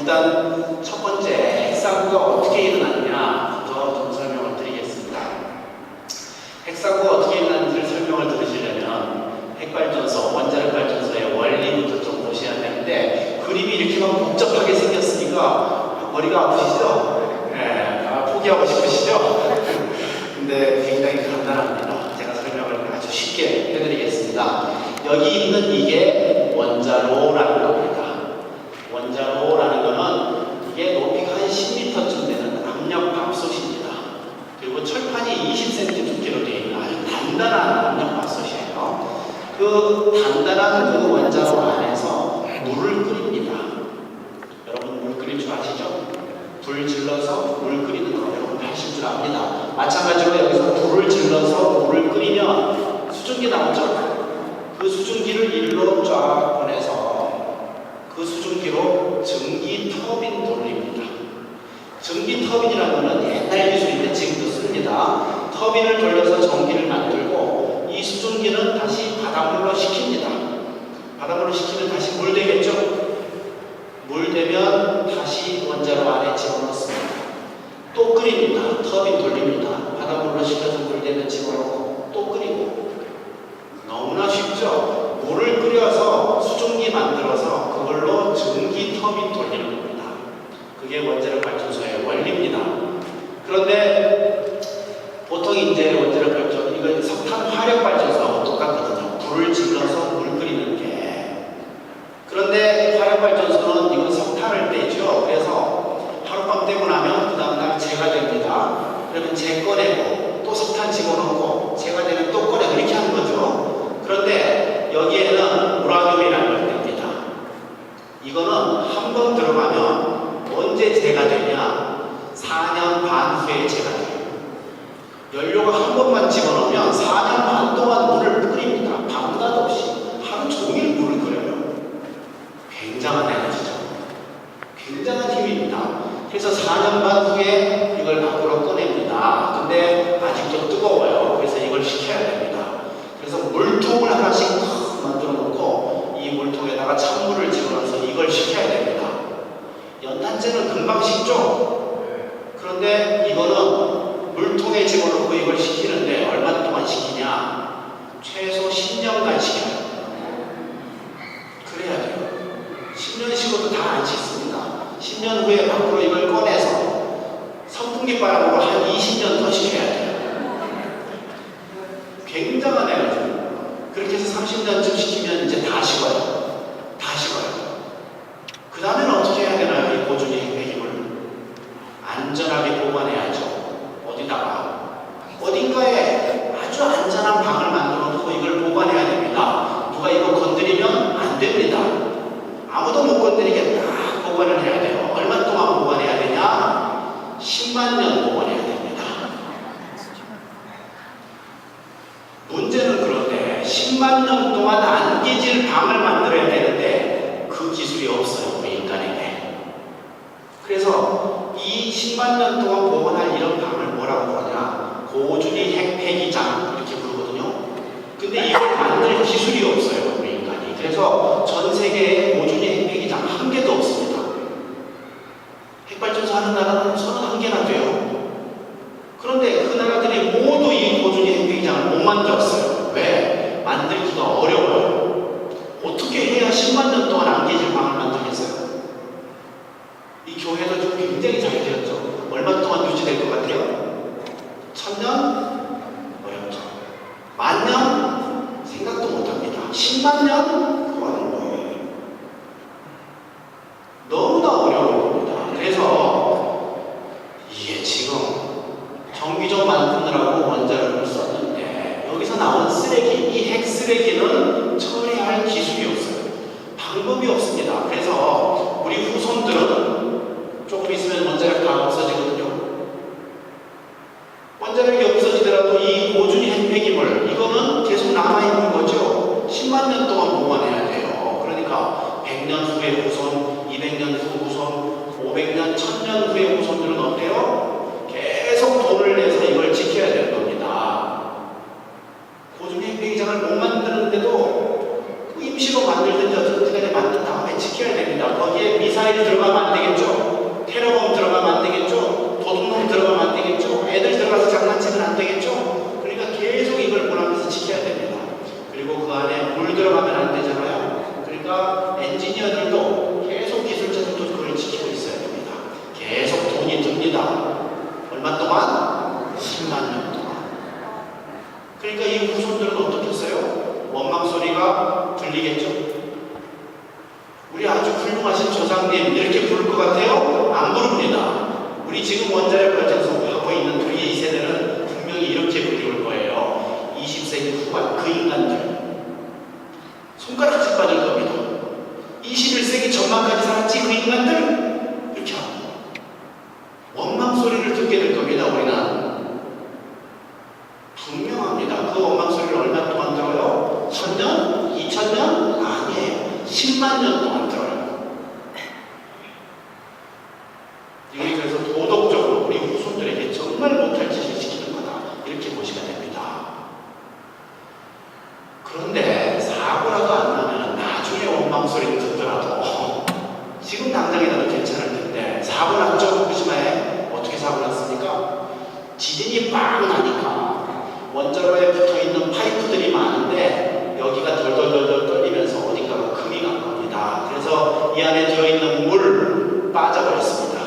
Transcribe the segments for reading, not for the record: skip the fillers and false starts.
일단 첫 번째 핵사고가 어떻게 일어났냐부터 좀 설명을 드리겠습니다. 핵사고가 어떻게 일어났는지를 설명을 들으시려면 핵발전소, 원자력 발전소의 원리부터 좀 보셔야 되는데, 그림이 이렇게 막 복잡하게 생겼으니까 머리가 아프시죠? 네, 포기하고 싶으시죠? 근데 굉장히 간단합니다. 제가 설명을 아주 쉽게 해드리겠습니다. 여기 있는 이게 원자로라는 겁니다. 원자로라는 거는 이게 높이가 한 10m쯤 되는 압력밥솥입니다. 그리고 철판이 20cm 두께로 되어 있는 아주 단단한 압력밥솥이에요. 그 단단한 그 원자로 안에서 물을 끓입니다. 여러분 물 끓일 줄 아시죠? 불 질러서 물 끓이는 거 여러분 하실 줄 압니다. 마찬가지로 여기서 불을 질러서 물을 끓이면 수증기 나오죠? 그 수증기를 일로 쫙 보내서 그 수증기로 전기 터빈 돌립니다. 전기 터빈이라는 것은 옛날 기술인데 지금도 씁니다. 터빈을 돌려서 전기를 만들고 이 수증기는 다시 바닷물로 식힙니다. 바닷물로 식히면 다시 물 되겠죠? 물 되면 다시 원자로 안에 집어넣습니다. 또 끓입니다. 터빈 돌립니다. 바닷물로 식혀서 물 되면 집어넣고 또 끓이고. 너무나 쉽죠? 물을 끓여서 수증기 만들어서 그걸로 전기 터빈 돌리는 겁니다. 그게 원자력 발전소의 원리입니다. 그런데 보통 이제 원자력 발전, 이거 석탄 화력 발전소하고 똑같거든요. 불을 질러서 물 끓이는 게. 그런데 화력 발전소는 이건 석탄을 떼죠. 그래서 하룻밤 떼고 나면 그 다음날 재가 됩니다. 그러면 재 꺼내고 또 석탄 집어넣고 재가 되면 또 꺼내고 이렇게 하는 거죠. 그런데 여기에는 우라늄이라는 걸 뗍니다. 이거는 한 번 들어가면 언제 재가 되냐? 4년 반 후에 재가 돼요. 연료가 한 번만 집어넣으면 4년 반 동안 물을 끓입니다. 밤낮 없이 하루 종일 물을 끓여요. 굉장한 에너지죠. 굉장한 힘입니다. 그래서 4년 반 후에 이걸 밖으로 꺼냅니다. 근데 아직도 뜨거워요. 그래서 이걸 식혀야 됩니다. 그래서 물통을 하나씩 탁 만들어 놓고 이 물통에다가 찬물을 집어넣어서 이걸 식혀야 됩니다. 연탄재는 금방 식죠? 그런데 이거는 물통에 집어넣고 이걸 식히는데 얼마 동안 식히냐? 최소 10년간 식혀요. 그래야 돼요. 10년 식어도 다 안 식습니다. 10년 후에 밖으로 이걸 꺼내서 선풍기 바람으로 한 20년 더 식혀야 돼요. 굉장한 에너지. 그렇게 해서 30년쯤 시키면 이제 다 식어요. 다 식어요. 그 다음에는 어떻게 해야 되나요? 이 고준위 핵폐기물. 안전하게 보관해야죠. 어디다가? 어딘가에 아주 안전한 방을 만들어 놓고 이걸 보관해야 됩니다. 누가 이거 건드리면 안 됩니다. 아무도 못 건드리게 딱 보관을 해야 돼요. 얼마 동안 보관해야 되냐? 10만 년 보관해야 됩니다. 문제는 그런데 10만 년 동안 안 깨질 방을 만들어야 되는데 그 기술이 없어요. 우리 인간에게. 그래서 이 10만 년 동안 보관할 이런 방을 뭐라고 부르냐? 고준위 핵폐기장 이렇게 부르거든요. 근데 이걸 만들 기술이 없어요. 우리 인간이. 그래서 전 세계에 고준위 핵폐기장 한 개도 없습니다. 핵발전소 하는 나라는 31개나 돼요. 그런데 그 나라들이 모두 이 고준위 핵폐기장을 못 만들었어요. 왜? 만들기가 어려워요. 어떻게 해야 10만 년 동안 안 깨질 방을 만들겠어요? 이 교회도 좀 굉장히 잘 되었죠. 얼마 동안 유지될 것 같아요? 1000년? 어렵죠. 10,000년? 생각도 못합니다. 10만 년? 그거는 뭐예요? 너무나 어려운 겁니다. 그래서 이게 지금 전기적 만드느라고 원자력을 썼는데 여기서 나온 쓰레기, 이 핵 쓰레기는 처리할 기술이 없어요. 방법이 없습니다. 그래서 우리 후손들은 조금 있으면 원자력 다 없어지거든요. 원자력이 없어지더라도 이 고준위 핵폐기물 이거는 계속 남아있는 거죠. 10만 년 동안 보관해야 돼요. 그러니까 100년 후의 후손, 200년 후 후손, 500년, 1000년 후의 후손들은 어때요? 계속 돈을 내서 이걸 지켜야 되는 겁니다. 고준위 핵폐기장을 못 만드는데도 임시로 만들든지 어쨌든 간에 만든 다음에 지켜야 됩니다. 거기에 미사일 들어가면 안 되겠죠? 테러범 들어가면 안 되겠죠? 도둑놈 들어가면 안 되겠죠? 애들 들어가서 장난치면 안 되겠죠? 그러니까 계속 이걸 보면서 지켜야 됩니다. 그리고 그 안에 물 들어가면 안 되잖아요. 그러니까 엔지니어들도 계속 기술자들도 그걸 지키고 있어야 됩니다. 계속 돈이 듭니다. 얼마 동안? 10만 년 동안. 그러니까 이 후손들은 어떻겠어요? 원망 소리가 들리겠죠? 우리 아주 훌륭하신 조상님 이렇게 부를 것 같아요? 안 부릅니다. 우리 지금 원자력 발전소 하고 있는 우리 이 세대는 분명히 이렇게 불릴 거예요. 20세기 후반 그 인간들 손가락질 받을 겁니다. 21세기 전반까지 살았지 그 인간들 이렇게 합니다. 원망 소리를 듣게 될 겁니다. 우리는 분명합니다. 그 원망 소리를 얼마 동안 들어요? 1000년? 2000년? 아니에요. 10만 년 동안 들어요. 이게 그래서 도덕적으로 우리 후손들에게 정말 못할 짓을 시키는 거다. 이렇게 보시면 됩니다. 그런데 사고라도 안 나면 나중에 원망 소리를 듣더라도 지금 당장이라도 괜찮을 텐데 사고 났죠? 후쿠시마에 어떻게 사고 났습니까? 지진이 빵 나니까 원자로에 붙어있는 파이프들이 많은데 여기가 덜덜덜덜 떨리면서 어딘가가 금이 간 겁니다. 그래서 이 안에 들어있는 물 빠져버렸습니다.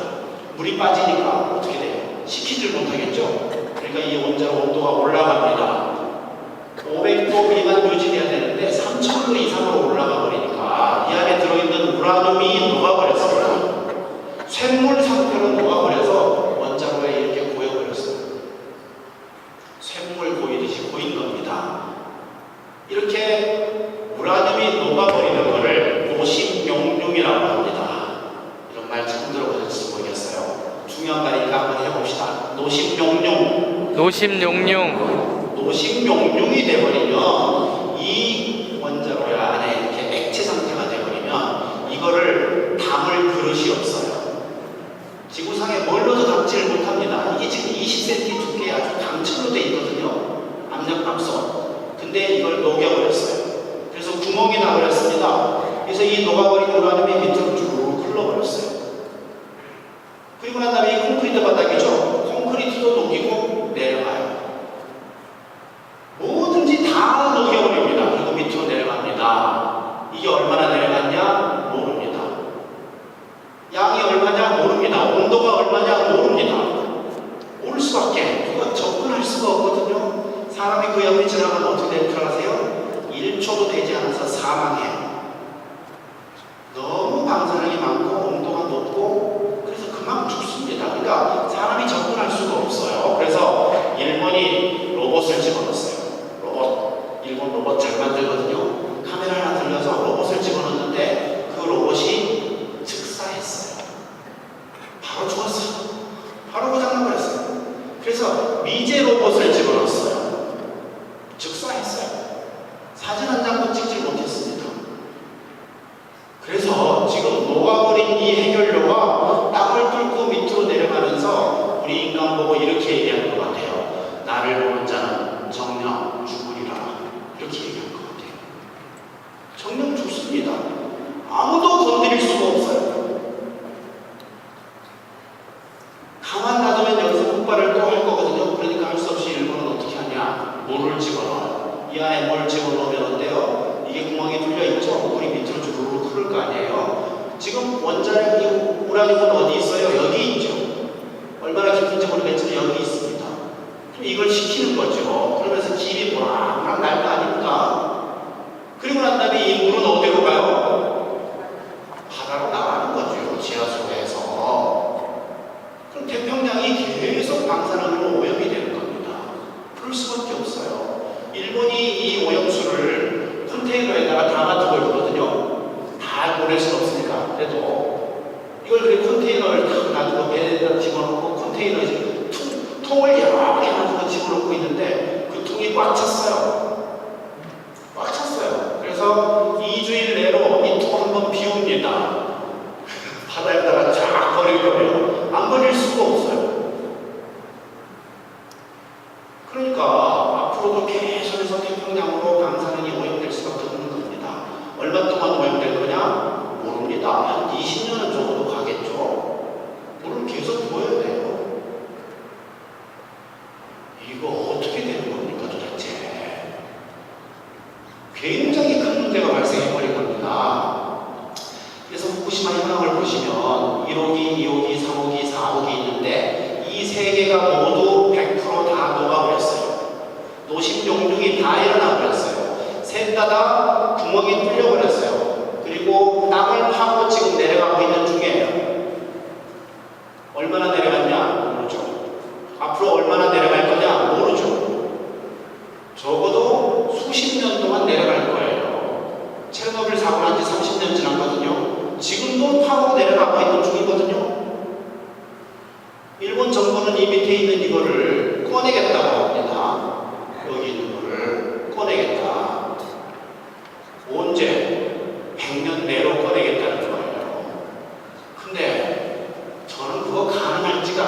물이 빠지니까 어떻게 돼요? 식히질 못하겠죠? 그러니까 이 원자로 온도가 올라갑니다. 500도 미만 유지해야 되는데 3000도 이상으로 올라가 버리니까 이 안에 들어있는 우라늄이 녹아버렸습니다. 쇳물 상태로 녹아버려서 원자로에 이렇게 고여버렸어요. 쇳물 고이듯이 고인 겁니다. 이렇게 우라늄이 녹아버리는 것을 노심용융이라고 합니다. 이런 말 처음 들어보셨을지 모르겠어요. 중요한 말이니까 한번 해봅시다. 노심용융. 노심용융. 노심용융이 돼버리면 이 원자로 안에 이렇게 액체 상태가 돼버리면 이거를 담을 그릇이 없어요. 지구상에 뭘 넣어도 담지를 못합니다. 이게 지금 20cm 두께의 아주 강철로 되어 있거든요. 압력밥솥. 근데 이걸 녹여버렸어요. 그래서 구멍이 나버렸습니다. 그래서 이 녹아버린 우라늄이 밑으로 쭉 흘러버렸어요. 그리고 난 다음에 이 콘크리트 바닥이죠. 콘크리트도 녹이고 내려가요. 뭐든지 다 녹여버립니다. 그리고 밑으로 내려갑니다. 이게 얼마나 내려갔냐? 모릅니다. 양이 얼마냐? 모릅니다. 온도가 얼마냐? 모릅니다. 올 수밖에 누가 접근할 수가 없거든요. 사람이 그 옆에 지나가면 어떻게 되는 줄 아세요? 1초도 되지 않아서 사망해요. 너무 방사능이 많고 온도가 높고 그래서 금방 죽습니다. 그러니까 사람이 접근할 수가 없어요. 그래서 일본이 로봇을 집어넣었어요. 로봇. 일본 로봇 잘 만들거든요. 카메라 하나 들려서 로봇을 집어넣었는데 그 로봇이 즉사했어요. 바로 죽었어요. 바로 고장나버렸어요. 그래서 미제 로봇을 집어넣었어요. 즉사했어요. 사진 한 장도 찍지 못했습니다. 그래서 지금 녹아버린 이 해결료가 땅을 뚫고 밑으로 내려가면서 우리 인간 보고 이렇게 얘기하는 것 같아요. 나를 보는 자는 정녕 죽으리라. 이렇게 얘기한 것 같아요. 정녕 죽습니다. 아무도 건드릴 수가 없어요. 가만 놔두면 여기서 폭발을 또 할 거거든요. 그러니까 할 수 없이 일본은 어떻게 하냐? 물을 집어넣어요. 이 안에 뭘 집어넣으면 어때요? 이게 구멍이 뚫려 있죠? 물이 밑으로 주르륵 흐를 거 아니에요? 지금 원자력 이 우라늄은 어디 있어요? 여기 있죠. 얼마나 깊은지 모르겠지만 여기 있습니다. 그럼 이걸 식히는 거죠. 그러면서 김이 보락보락 날 거 아닙니까? 그리고 난 다음에 이 물은 어디로 가요? 바다로 나가는 거죠. 지하수에서. 그럼 태평양이 계속 방사능으로 오염이 되는 겁니다. 그럴 수밖에 없어요. 일본이 이 오염수를 컨테이너에다가 담아두고 있거든요. 다 보낼 수는 없으니까. 그래도 이걸 그 컨테이너를 탁 놔두고 배에다 집어넣고 컨테이너에 통을 여러 개 놔두고 집어넣고 있는데 그 통이 꽉 찼어요. 꽉 찼어요. 그래서 2주일 내로 이 통 한번 비웁니다. 바다에다가 쫙 버릴 거예요. 안 버릴 수가 없어요. 그러니까 앞으로도 계속해서 태평양으로 방사능이 오염될 수밖에 없는 겁니다. 얼마 동안 오염될 거냐? 굉장히 큰 문제가 발생해버린 겁니다. 그래서 후쿠시마 현황을 보시면 1호기, 2호기, 3호기, 4호기 있는데 이 세 개가 모두 100%다 녹아버렸어요. 노심 용융이 다 일어나 버렸어요. 셋 다 구멍이 뚫려버렸어요. 그리고 땅을 파고 지금 내려가고 있는 중이에요. 얼마나 내려갔냐? 모르죠. 앞으로 얼마나 내려갈 거냐? 모르죠. 적어도 수십 년 동안 내려갈 거예요. 체르노빌 사고 난 지 30년 지났거든요. 지금도 파고 내려가고 있는 중이거든요. 일본 정부는 이 밑에 있는 이거를 꺼내겠다고 합니다. 여기 있는 거를 꺼내겠다. 언제? 100년 내로 꺼내겠다는 거예요. 근데 저는 그거 가능할지가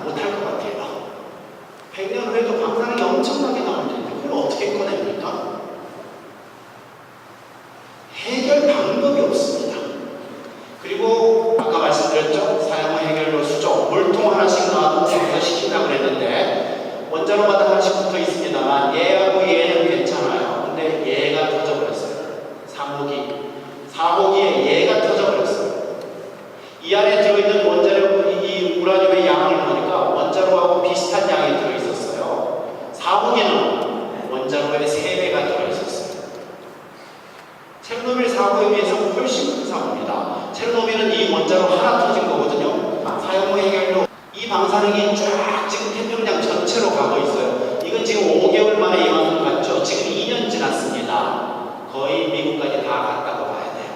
못할 것 같아요. 100년 후에도 방사능이 엄청나게 나올 텐데 그걸 어떻게 꺼냅니까? 해결 방법이 없습니다. 그리고 아까 말씀드렸죠? 사용후 해결료 수조 물통 하나씩 놔두고 시킨다고 그랬는데 원자로마다 하나씩 붙어 있습니다만 얘하고 얘는 괜찮아요. 근데 얘가 터져버렸어요. 3호기 4호기에 얘가 터져버렸어요. 이 안에 들어있는 원자로 이 우라늄의 양을 보니까 원자로하고 비슷한 양이 들어있었어요. 4호기는 원자로의 3배가 들어있었어요. 체르노빌 사고에 비해서 훨씬 큰 사고입니다. 체르노빌은 이 원자로 하나 터진 거거든요. 사용 후 해결료 이 방사능이 쫙 지금 태평양 전체로 가고 있어요. 이건 지금 5개월 만에 이만큼 갔죠. 지금 2년 지났습니다. 거의 미국까지 다 갔다고 봐야 돼요.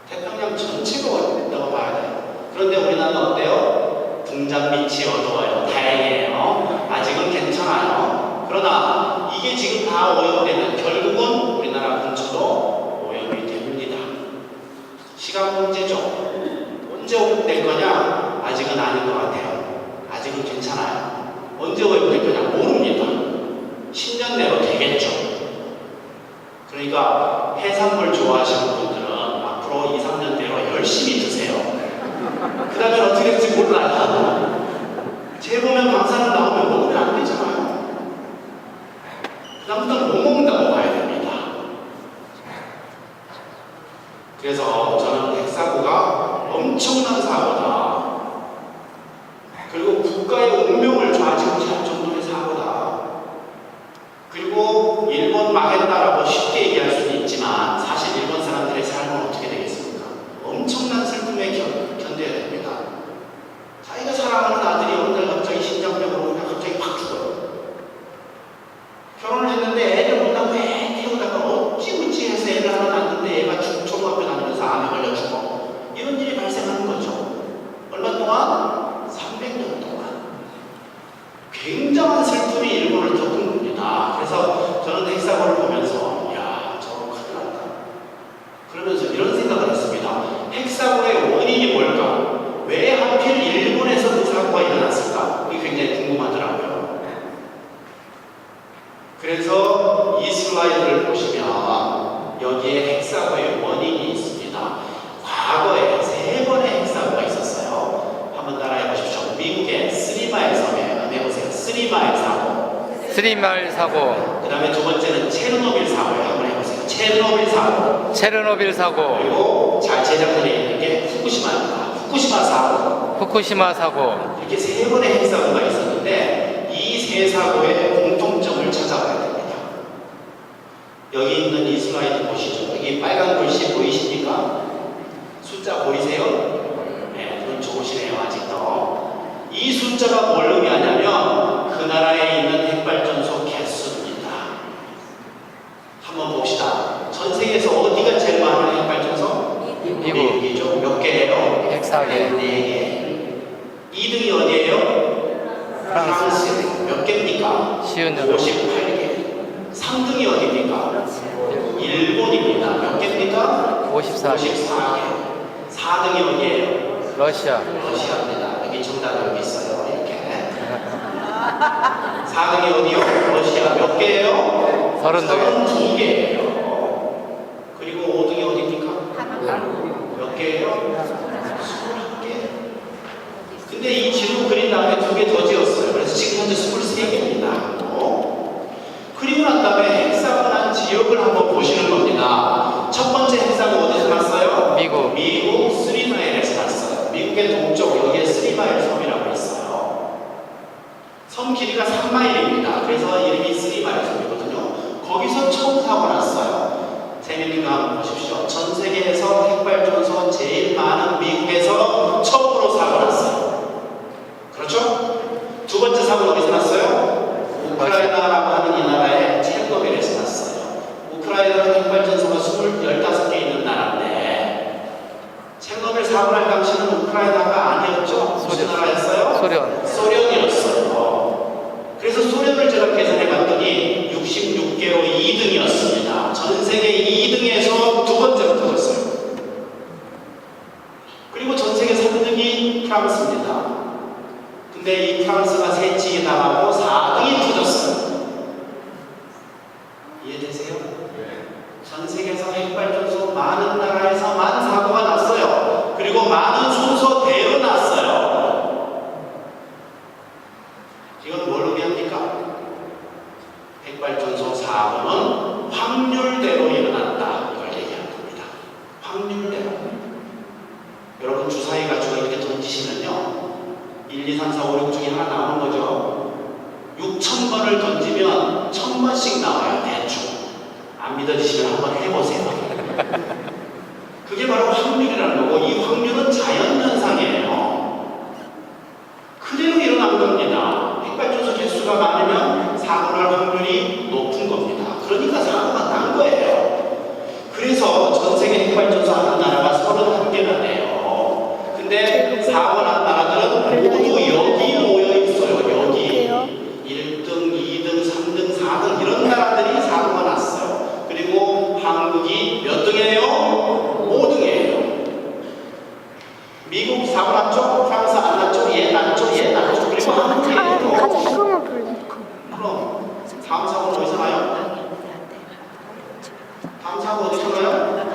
태평양 전체가 왔다고 봐야 돼요. 그런데 우리나라는 어때요? 등잔 밑이 어두워요. 다행이에요. 아직은 괜찮아요. 그러나 이게 지금 다 오염되면 결국은 우리나라 근처도 오염이 됩니다. 시간 문제죠. 언제 오염될 거냐? 아직은 아닌 것 같아요. 아직은 괜찮아요. 언제 오염될 거냐? 모릅니다. 10년 내로 되겠죠. 그러니까 해산물 좋아하시는 분들은 앞으로 2, 3년 내로 열심히 드세요. 그 다음에 어떻게 될지 몰라요. 재보면 방사능 나오면 먹으면 안 되잖아요. 그 다음부터는 못 먹는다고 봐야 됩니다. 그래서 저는 핵사고가 엄청난 사고다. 그리고 국가의 운명을 좌지우지할 정도의 사고다. 그리고 일본 망했다라고 쉽게 얘기할 수는 있지만 사실 일본 사람들의 삶은 어떻게 되겠습니까? 엄청난 슬픔에 견뎌야 됩니다. 자기가 사랑하는 아들이 어느 날 갑자기 심장병으로 그냥 갑자기 팍 죽어요. 결혼을 했는데 애를 못 낳고 애 태우다가 어찌어찌 해서 애를 하나 낳는데 애가 초등학교 다니면서 암에 걸려 죽어. 이런 일이 발생하는 거죠. 얼마 동안? 300년 동안. 굉장한 슬픔이 일본을 겪은 겁니다. 그래서 저는 핵사고를 보면서 야, 저거 큰일 났다. 그러면서 이런 생각을 했습니다. 핵사고의 원인이 뭘까? 왜 하필 일본에서 그 사고가 일어났을까? 이게 굉장히 궁금하더라고요. 그래서 이 슬라이드를 보시면 여기에 핵사고의 원인이 있습니다. 과거에 3번의 핵사고가 있었어요. 한번 따라해 보십시오. 미국의 쓰리마일 섬에 한번 해보세요. 쓰리마일 사고. 쓰리마일 사고. 그 다음에 두 번째는 체르노빌 사고에 한번 해보세요. 체르노빌 사고. 체르노빌 사고. 그리고 잘 제작되어 있는 게 후쿠시마입니다. 후쿠시마 사고. 후쿠시마 사고. 이렇게 3번의 핵사고가 있었는데 이 세 사고의 공통점을 찾아봐야 됩니다. 여기 있는 이 슬라이드 보시죠. 여기 빨간 글씨 보이십니까? 숫자 보이세요? 네, 눈 좋으시네요. 아직도. 이 숫자가 뭘 의미하냐면 그 나라에 있는 핵발전소 개수입니다. 한번 봅시다. 전 세계에서 어디가 제일 많은 핵발전소? 미국이죠. 몇 개예요? 104개. 4개. 2등이 어디예요? 프랑스. 몇 개입니까? 쉬운 58개. 3등이 어디입니까? 일본입니다. 몇 개입니까? 54개. 54개. 4등이 어디예요? 러시아. 러시아입니다. 여기 정답이 여기 있어요. 이렇게. 4등이 어디요? 러시아. 몇 개예요? 32개예요. 그리고 5등이 어디입니까? 몇 개예요? 21개. 근데 이 지도 그린 다음에 2개 더 지었어요. 그래서 지금 현재 23개입니다. 그리고 난 다음에 핵사고 난 지역을 한번 보시는 겁니다. 첫 번째 핵사고 어디서 났어요? 미국. 스리마일에서 났어요. 미국의 동쪽 여기에 스리마일 섬이라고 있어요. 섬 길이가 3마일입니다. 그래서 이름이 스리마일 섬이거든요. 거기서 처음 사고 났어요. 재밌는 거 한번 보십시오. 전 세계에서 핵발전소 제일 많은 미국에서 처음으로 사고 났어요. 그렇죠? 두 번째 사고는 어디서 났어요? 우크라이나라고 하는 이 나라의 체르노빌에서 났어요. 우크라이나는 핵발전소가 15개 있는 나라인데 체르노빌 사고 날 당시는 우크라이나가 아니었죠? 무슨 나라였어요? 소련이었어요. 그래서 소련을 제가 계산해 봤더니 66개로 2등이었습니다. 전 세계 2등에서 두 번째로 터졌어요. 그리고 전 세계 3등이 프랑스입니다. 근데 이 프랑스가 세치게 당하고 4등이 터졌어요. 이해되세요? 전 세계에서 핵발전소 많은 나라에서만 사고가 났어요. 그리고 많은 순서대로 났어요. 이건 뭘 의미합니까? 핵발전소 사고는 확률대로 일어났다. 이걸 얘기하는 겁니다. 확률대로. 여러분 주사위 가지고 이렇게 던지시면요. 1, 2, 3, 4, 5, 6 중에 하나 나오는 거죠. 6,000번을 던지면 1,000번씩 나와요. 대충. 안 믿어지시면 한번 해보세요. 그게 바로 확률이라는 거고 이 확률은 자연현상이에요. 그대로 일어난 겁니다. 핵발전소 개수가 많으면 사고 날 확률이 높은 겁니다. 그러니까 사고가 난 거예요. 그래서 전 세계 핵발전소 하는 나라가 31개나 돼요. 근데 사고 난 나라들은 모두 여기 모여 있어요. 여기 1등, 2등, 3등, 4등 이런 나라들이 사고가 났어요. 그리고 한국이 몇 등이에요? 5등이에요. 미국 사고 났죠? 프랑스 안 났죠? 얘 났죠? 얘 났죠? 그리고 한국이에요. 그럼 다음 사고는 어디서 나요? 다음 사고 어디서 나요?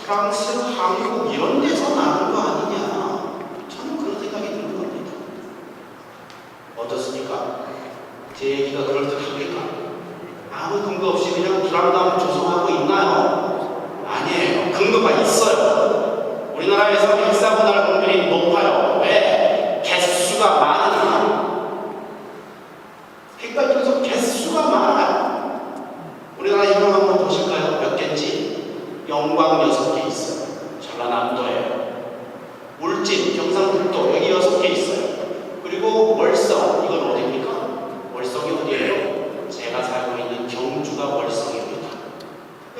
프랑스, 한국 이런 데서 나는 거 아니냐? 저는 그런 생각이 드는 겁니다. 어떻습니까? 제 얘기가 그럴듯합니까? 아무 근거 없이 그냥 불안감 조성하고 있나요? 아니에요. 근거가 있어요. 우리나라에서 핵사고 날 확률이 높아요. 왜? 개수가 많으니까. 핵발전소 개수가 많아요. 우리나라 현황 한번 보실까요? 몇 개인지? 영광 6개 있어요. 전라남도에 울진, 경상북도 여기 6개 있어요. 그리고 월성, 이건 어디입니까? 월성이 어디예요? 제가 살고 있는 경주가 월성입니다.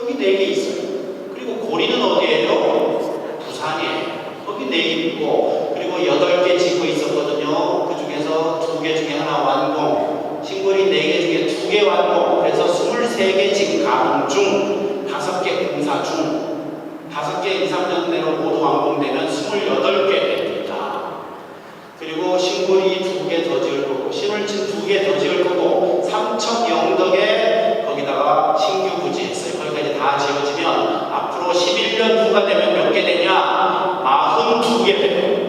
여기 4개 있어요. 그리고 고리는 어디예요? 부산이에요. 거기 4개 있고 그리고 8개 지구 있었거든요. 그 중에서 2개 중에 하나 완공, 신고리 4개 중에 2개 완공, 그래서 23개 지금 가동 중 5개 공사 중 5개 2, 3년 내로 모두 완공되면 28개 됩니다. 그리고 신고리 2개 더 지을 거고 신월진 2개 더 지을 거고 삼척 영덕에 거기다가 신규 부지 했어요. 거기까지 다 지어지면 앞으로 11년 후가 되면 몇 개 되냐? 42개 돼요.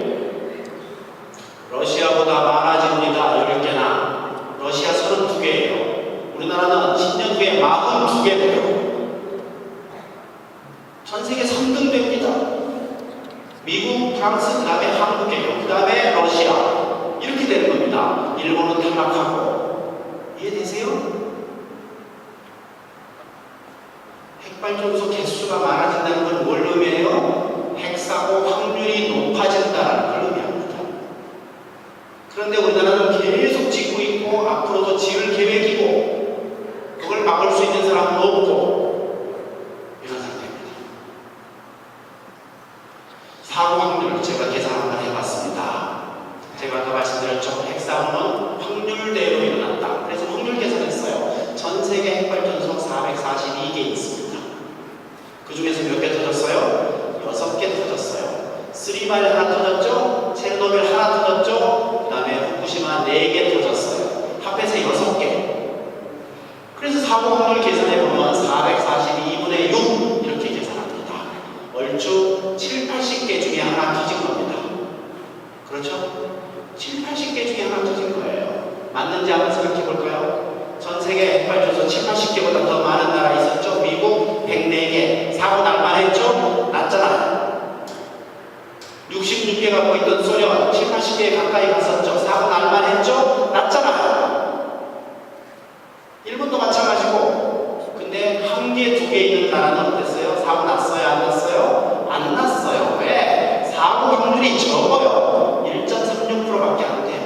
러시아보다 많아집니다. 10개나. 러시아 32개예요. 우리나라는 10년 후에 42개 돼요. 전 세계 3등 됩니다. 미국, 프랑스, 그 다음에 한국이에요. 그 다음에 러시아. 이렇게 되는 겁니다. 일본은 탈락하고. 이해되세요? 핵발전소 개수가 많아진다는 건 뭘 의미해요? 핵사고 확률이 높아진다는 걸 의미합니다. 그런데 우리나라는 계속 짓고 있고 앞으로도 지을 계획이고 그걸 막을 수 있는 사람은 없고 이런 상태입니다. 사고 확률 제가 계산 한번 해봤습니다. 제가 아까 말씀드렸죠. 핵사고는 확률대로 일어났다. 그래서 확률 계산했어요. 전 세계 핵발전소 442개 있습니다. 그 중에서 몇 개 터졌어요? 6개 터졌어요. 스리마일 하나 터졌죠? 체르노빌 하나 터졌죠? 그 다음에 후쿠시마 4개 터졌어요. 합해서 6개. 그래서 사고 확률 계산해보면 442분의 6 이렇게 계산합니다. 얼추 7, 80개 중에 하나 터진 겁니다. 그렇죠? 7, 80개 중에 하나 터진 거예요. 맞는지 한번 생각해 볼까요? 전 세계 핵발전소 7, 80개보다 더 많은 나라 있었죠? 2개 갖고 있던 소련 7, 80개 가까이 갔었죠. 사고 날만 했죠? 났잖아요. 일본도 마찬가지고. 근데 1개, 2개 있는 나라는 어땠어요? 사고 났어요? 안 났어요? 안 났어요. 왜? 사고 확률이 적어요. 1.36%밖에 안 돼요.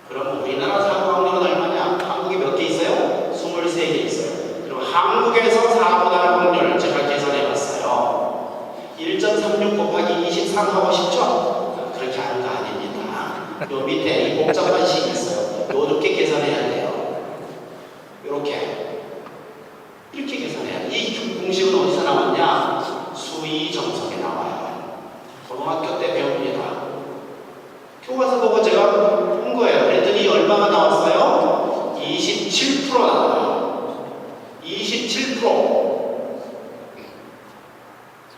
그럼 우리나라 사고 확률은 얼마냐? 한국이 몇 개 있어요? 23개 있어요. 그럼 한국에서 사고 날 확률 제가 계산해 봤어요. 1.36 곱하기 23 하고 싶죠? 그렇게 하는 거 아닙니다. 요 밑에 이 복잡한 식이 있어요. 요렇게 계산해야 돼요. 요렇게. 이렇게 계산해야 돼. 이 공식은 어디서 나왔냐? 수의 정석에 나와요. 고등학교 때 배웁니다. 교과서 보고 제가 본 거예요. 그랬더니 얼마가 나왔어요? 27% 나와요.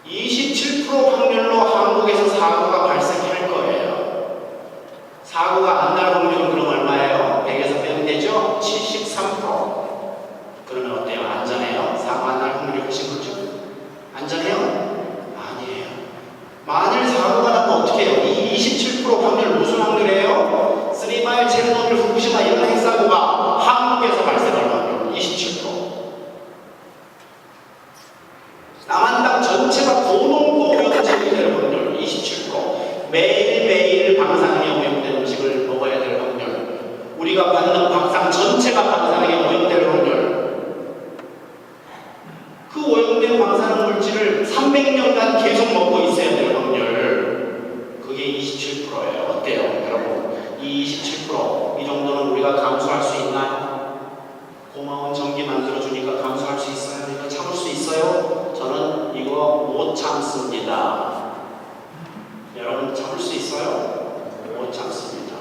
27% 확률로 한국에서 사고가 발생할 거예요. 사고가 안 날 확률은 그럼 얼마예요? 100에서 빼면 되죠? 73%. 그러면 어때요? 안전해요? 사고 안 날 확률이 훨씬 크죠? 안전해요? 아니에요. 만일 사고가 나면 어떻게 해요? 이 27% 확률 무슨 확률이에요? 3마일, 체르노빌, 후쿠시마 이런 핵사고가 한국에서 발생할 확률 27%. 남한당 전체가 고농도 오염증이 될 확률 27%. 매일매일 방사능에 오염된 음식을 먹어야 될 확률. 우리가 받는 밥상 전체가 방사능에 오염될 확률. 그 오염된 방사능 물질을 300년간 계속 먹고 있어야 될 확률. 그게 27%예요. 어때요, 여러분? 이 27%, 이 정도는 우리가 감수할 수 있나요? 고마운 전기 만들어주니까 감수할 수 있어요? 이거 참을 수 있어요? 저는 이거 못 참습니다. 여러분 참을 수 있어요? 못 참습니다.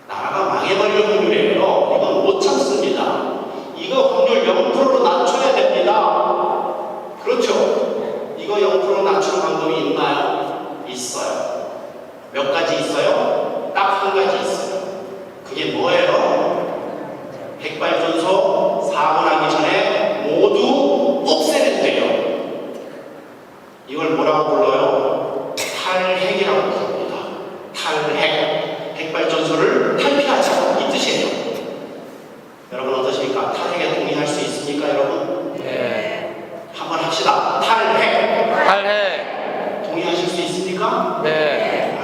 나라가 망해버릴 확률이에요. 이건 못 참습니다. 이거 확률 0%로 낮춰야 됩니다. 그렇죠? 이거 0% 낮추는 방법이 있나요? 있어요. 몇 가지 있어요? 딱 한 가지 있어요. 그게 뭐예요? 핵발전소 사고 나기 전에 모두 없애야 돼요. 이걸 뭐라고 불러요? 탈핵이라고 부릅니다. 탈핵. 핵발전소를 탈피하자. 이 뜻이에요. 여러분 어떠십니까? 탈핵에 동의할 수 있습니까, 여러분? 네. 한번 합시다. 탈핵. 탈핵. 동의하실 수 있습니까? 네.